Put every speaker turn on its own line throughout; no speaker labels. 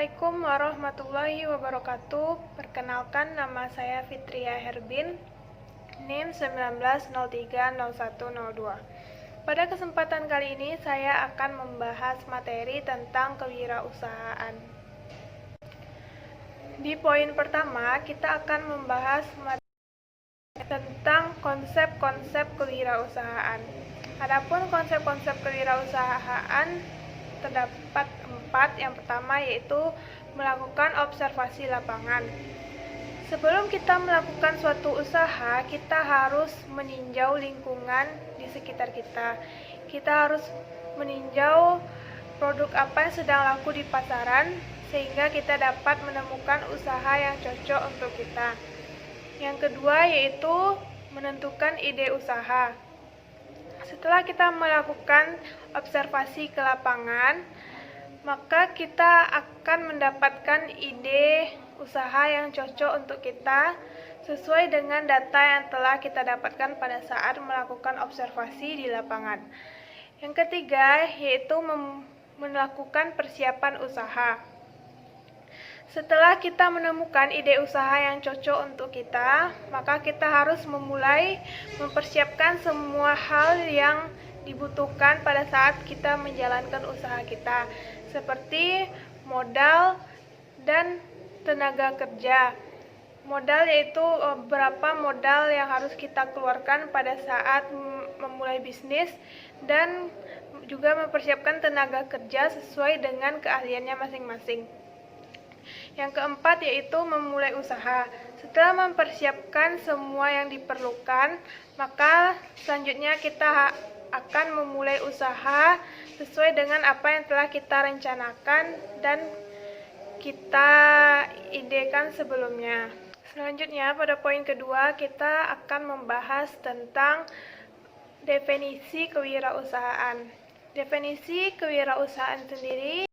Assalamualaikum warahmatullahi wabarakatuh. Perkenalkan, nama saya Fitria Herbin, NIM 19030102. Pada kesempatan kali ini saya akan membahas materi tentang kewirausahaan. Di poin pertama, kita akan membahas tentang konsep-konsep kewirausahaan. Adapun konsep-konsep kewirausahaan terdapat 4. Yang pertama yaitu melakukan observasi lapangan. Sebelum kita melakukan suatu usaha, kita harus meninjau lingkungan di sekitar kita. Kita harus meninjau produk apa yang sedang laku di pasaran, sehingga kita dapat menemukan usaha yang cocok untuk kita. Yang kedua yaitu menentukan ide usaha. Setelah kita melakukan observasi ke lapangan, maka kita akan mendapatkan ide usaha yang cocok untuk kita sesuai dengan data yang telah kita dapatkan pada saat melakukan observasi di lapangan. Yang ketiga yaitu melakukan persiapan usaha. Setelah kita menemukan ide usaha yang cocok untuk kita, maka kita harus memulai mempersiapkan semua hal yang dibutuhkan pada saat kita menjalankan usaha kita, seperti modal dan tenaga kerja. Modal yaitu berapa modal yang harus kita keluarkan pada saat memulai bisnis, dan juga mempersiapkan tenaga kerja sesuai dengan keahliannya masing-masing. Yang keempat yaitu memulai usaha. Setelah mempersiapkan semua yang diperlukan, maka selanjutnya kita akan memulai usaha sesuai dengan apa yang telah kita rencanakan dan kita idekan sebelumnya. Selanjutnya, pada poin kedua, kita akan membahas tentang definisi kewirausahaan. Definisi kewirausahaan sendiri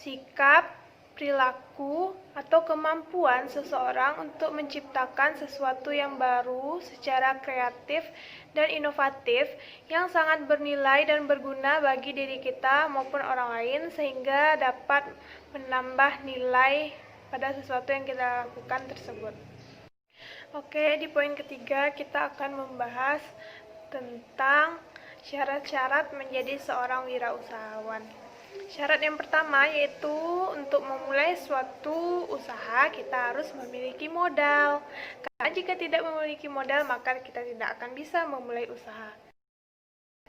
sikap, perilaku, atau kemampuan seseorang untuk menciptakan sesuatu yang baru secara kreatif dan inovatif yang sangat bernilai dan berguna bagi diri kita maupun orang lain, sehingga dapat menambah nilai pada sesuatu yang kita lakukan tersebut. Oke, di poin ketiga kita akan membahas tentang syarat-syarat menjadi seorang wirausahawan. Syarat yang pertama yaitu untuk memulai suatu usaha kita harus memiliki modal. Karena jika tidak memiliki modal, maka kita tidak akan bisa memulai usaha.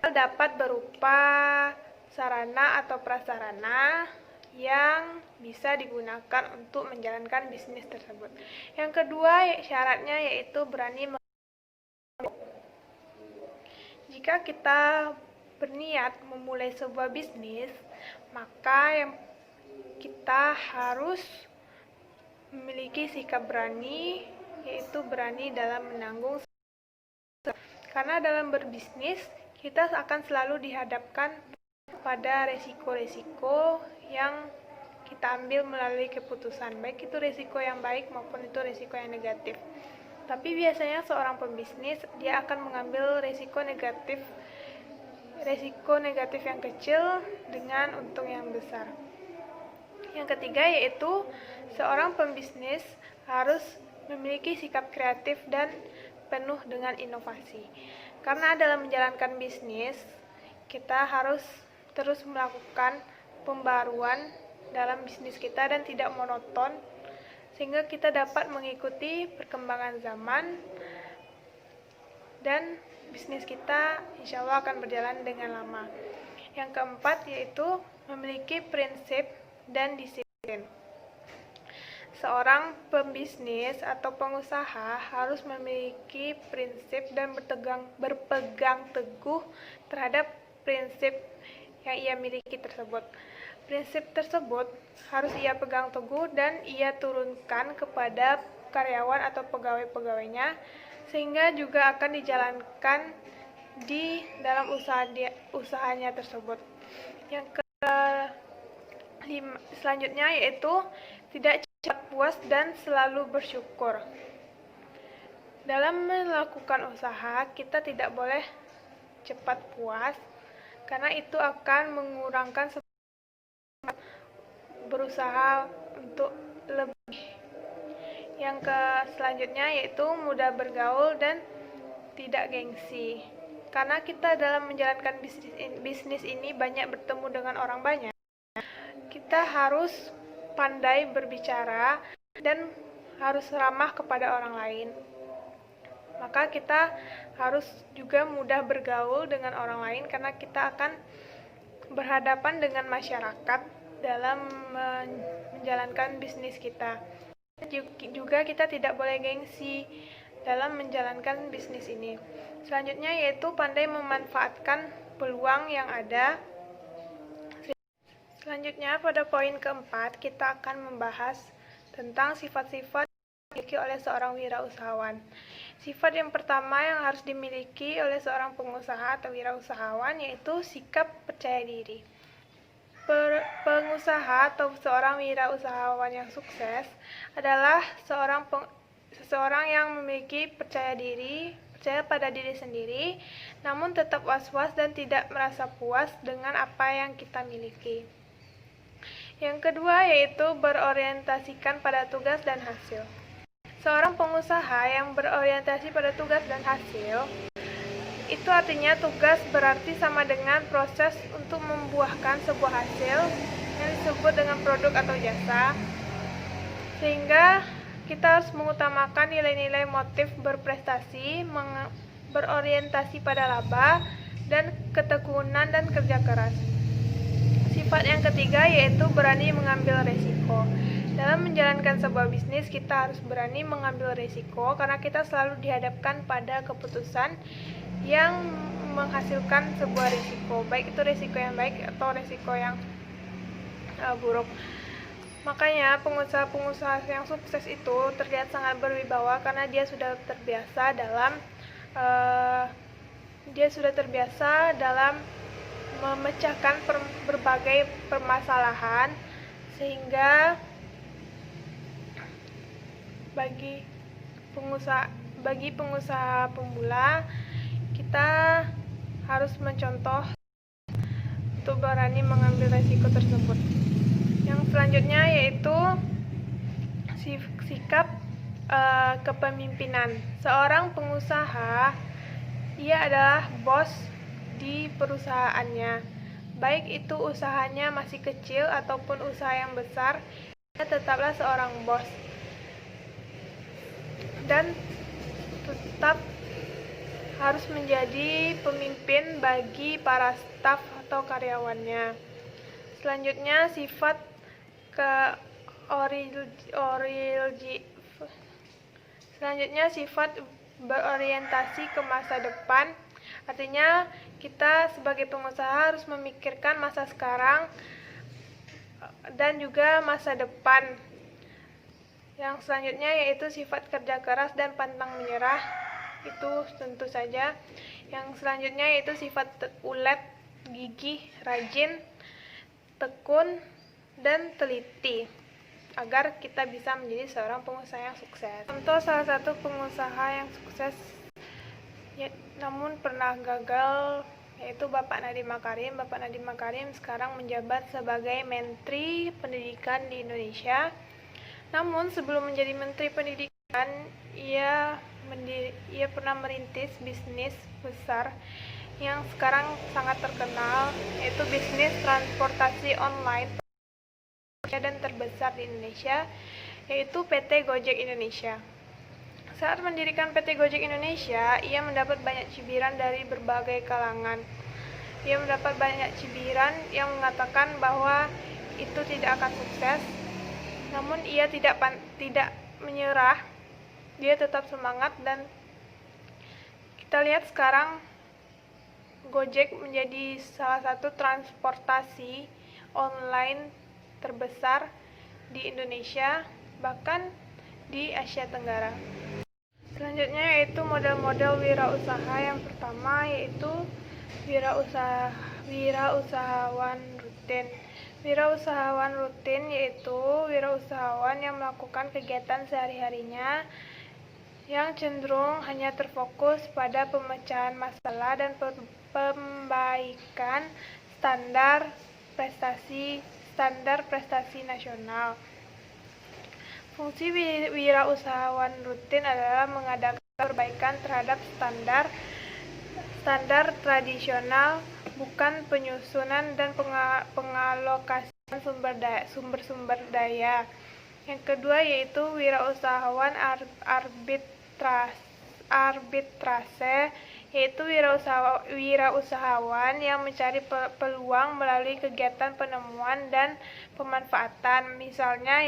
Modal dapat berupa sarana atau prasarana yang bisa digunakan untuk menjalankan bisnis tersebut. Yang kedua syaratnya yaitu berani. Jika kita berniat memulai sebuah bisnis, maka yang kita harus memiliki sikap berani, yaitu berani dalam menanggung. Karena dalam berbisnis, kita akan selalu dihadapkan pada resiko-resiko yang kita ambil melalui keputusan, baik itu resiko yang baik maupun itu resiko yang negatif. Tapi biasanya seorang pembisnis, dia akan mengambil resiko negatif yang kecil dengan untung yang besar. Yang ketiga yaitu seorang pembisnis harus memiliki sikap kreatif dan penuh dengan inovasi. Karena dalam menjalankan bisnis, kita harus terus melakukan pembaruan dalam bisnis kita dan tidak monoton, sehingga kita dapat mengikuti perkembangan zaman dan bisnis kita insya Allah akan berjalan dengan lama. Yang keempat yaitu memiliki prinsip dan disiplin. Seorang pembisnis atau pengusaha harus memiliki prinsip dan berpegang teguh terhadap prinsip yang ia miliki tersebut. Prinsip tersebut harus ia pegang teguh dan ia turunkan kepada karyawan atau pegawai-pegawainya, sehingga juga akan dijalankan di dalam usahanya tersebut. Yang selanjutnya yaitu tidak cepat puas dan selalu bersyukur. Dalam melakukan usaha, kita tidak boleh cepat puas, karena itu akan mengurangkan berusaha untuk lebih. Yang selanjutnya yaitu mudah bergaul dan tidak gengsi. Karena kita dalam menjalankan bisnis ini banyak bertemu dengan orang banyak, kita harus pandai berbicara dan harus ramah kepada orang lain. Maka kita harus juga mudah bergaul dengan orang lain karena kita akan berhadapan dengan masyarakat dalam menjalankan bisnis kita. Juga kita tidak boleh gengsi dalam menjalankan bisnis ini. Selanjutnya yaitu pandai memanfaatkan peluang yang ada. Selanjutnya pada poin keempat kita akan membahas tentang sifat-sifat yang dimiliki oleh seorang wirausahawan. Sifat yang pertama yang harus dimiliki oleh seorang pengusaha atau wirausahawan yaitu sikap percaya diri. Pengusaha atau seorang wirausahawan yang sukses adalah seseorang yang memiliki percaya pada diri sendiri, namun tetap was-was dan tidak merasa puas dengan apa yang kita miliki. Yang kedua yaitu berorientasikan pada tugas dan hasil. Seorang pengusaha yang berorientasi pada tugas dan hasil, itu artinya tugas berarti sama dengan proses untuk membuahkan sebuah hasil yang disebut dengan produk atau jasa, sehingga kita harus mengutamakan nilai-nilai motif berprestasi, berorientasi pada laba, dan ketekunan dan kerja keras. Sifat yang ketiga yaitu berani mengambil resiko. Dalam menjalankan sebuah bisnis, kita harus berani mengambil resiko karena kita selalu dihadapkan pada keputusan yang menghasilkan sebuah risiko, baik itu risiko yang baik atau risiko yang buruk. Makanya pengusaha-pengusaha yang sukses itu terlihat sangat berwibawa karena dia sudah terbiasa dalam memecahkan berbagai permasalahan, sehingga bagi pengusaha pemula kita harus mencontoh untuk berani mengambil resiko tersebut. Yang selanjutnya yaitu sikap kepemimpinan. Seorang pengusaha, ia adalah bos di perusahaannya. Baik itu usahanya masih kecil ataupun usaha yang besar, ia tetaplah seorang bos dan tetap harus menjadi pemimpin bagi para staf atau karyawannya. Selanjutnya sifat berorientasi ke masa depan. Artinya kita sebagai pengusaha harus memikirkan masa sekarang dan juga masa depan. Yang selanjutnya yaitu sifat kerja keras dan pantang menyerah. Itu tentu saja. Yang selanjutnya yaitu sifat ulet, gigih, rajin, tekun, dan teliti agar kita bisa menjadi seorang pengusaha yang sukses. Contoh salah satu pengusaha yang sukses namun pernah gagal yaitu Bapak Nadiem Makarim. Bapak Nadiem Makarim sekarang menjabat sebagai Menteri Pendidikan di Indonesia. Namun sebelum menjadi Menteri Pendidikan, ia pernah merintis bisnis besar yang sekarang sangat terkenal, yaitu bisnis transportasi online dan terbesar di Indonesia, yaitu PT Gojek Indonesia. Saat mendirikan PT Gojek Indonesia, ia mendapat banyak cibiran dari berbagai kalangan. Ia mendapat banyak cibiran yang mengatakan bahwa itu tidak akan sukses. Namun ia tidak menyerah, dia tetap semangat, dan kita lihat sekarang Gojek menjadi salah satu transportasi online terbesar di Indonesia, bahkan di Asia Tenggara. Selanjutnya yaitu model-model wirausaha. Yang pertama yaitu wirausahawan rutin. Wirausahawan rutin yaitu wirausahawan yang melakukan kegiatan sehari-harinya yang cenderung hanya terfokus pada pemecahan masalah dan pembaikan standar prestasi standar prestasi nasional. Fungsi wirausahawan rutin adalah mengadakan perbaikan terhadap standar tradisional, bukan penyusunan dan pengalokasian sumber-sumber daya. Yang kedua yaitu wirausahawan arbitrase, yaitu wirausahawan yang mencari peluang melalui kegiatan penemuan dan pemanfaatan. Misalnya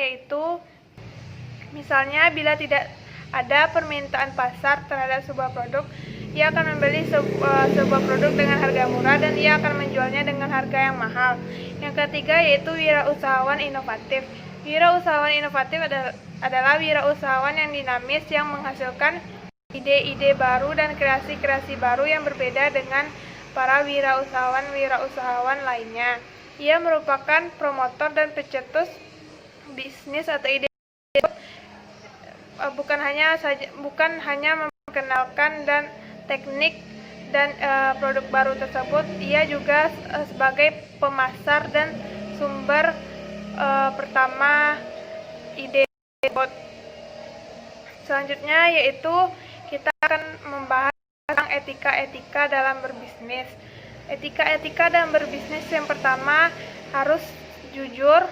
bila tidak ada permintaan pasar terhadap sebuah produk, ia akan membeli sebuah produk dengan harga murah dan ia akan menjualnya dengan harga yang mahal. Yang ketiga yaitu wirausahawan inovatif. Wirausahawan inovatif adalah wirausahawan yang dinamis yang menghasilkan ide-ide baru dan kreasi-kreasi baru yang berbeda dengan para wirausahawan lainnya. Ia merupakan promotor dan pencetus bisnis atau ide, bukan hanya memperkenalkan dan teknik dan produk baru tersebut, ia juga sebagai pemasar dan sumber pertama ide tersebut. Selanjutnya yaitu kita akan membahas tentang etika dalam berbisnis. Etika dalam berbisnis yang pertama harus jujur.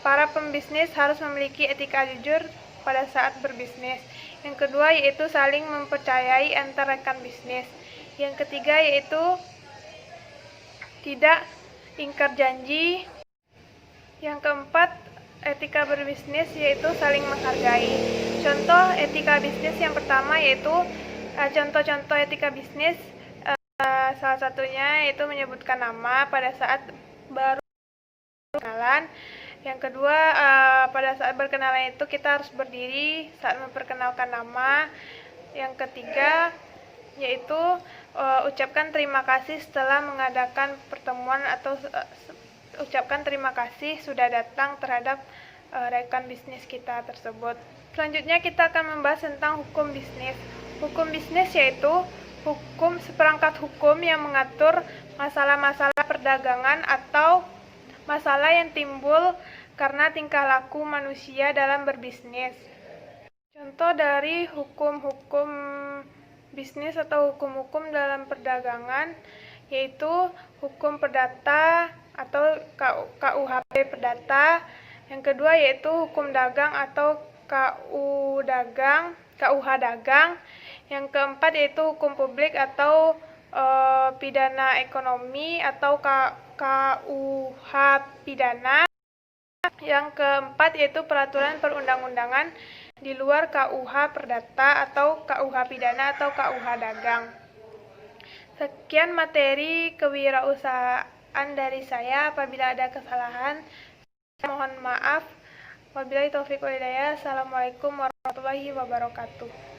Para pembisnis harus memiliki etika jujur pada saat berbisnis. Yang kedua yaitu saling mempercayai antar rekan bisnis. Yang ketiga yaitu tidak ingkar janji. Yang keempat, etika berbisnis yaitu saling menghargai. Contoh etika bisnis yang pertama yaitu contoh-contoh etika bisnis, salah satunya yaitu menyebutkan nama pada saat baru berkenalan. Yang kedua, pada saat berkenalan itu kita harus berdiri saat memperkenalkan nama. Yang ketiga yaitu ucapkan terima kasih setelah mengadakan pertemuan atau ucapkan terima kasih sudah datang terhadap rekan bisnis kita tersebut. Selanjutnya kita akan membahas tentang hukum bisnis. Hukum bisnis yaitu seperangkat hukum yang mengatur masalah-masalah perdagangan atau masalah yang timbul karena tingkah laku manusia dalam berbisnis. Contoh dari hukum-hukum bisnis atau hukum-hukum dalam perdagangan yaitu hukum perdata atau KUHP perdata. Yang kedua yaitu hukum dagang atau KUH dagang. Yang keempat yaitu hukum publik atau pidana ekonomi atau KUH pidana. Yang keempat yaitu peraturan perundang-undangan di luar KUH perdata atau KUH pidana atau KUH dagang. Sekian materi kewirausahaan dari saya. Apabila ada kesalahan, mohon maaf. Wabillahi taufiq wal hidayah. Assalamualaikum warahmatullahi wabarakatuh.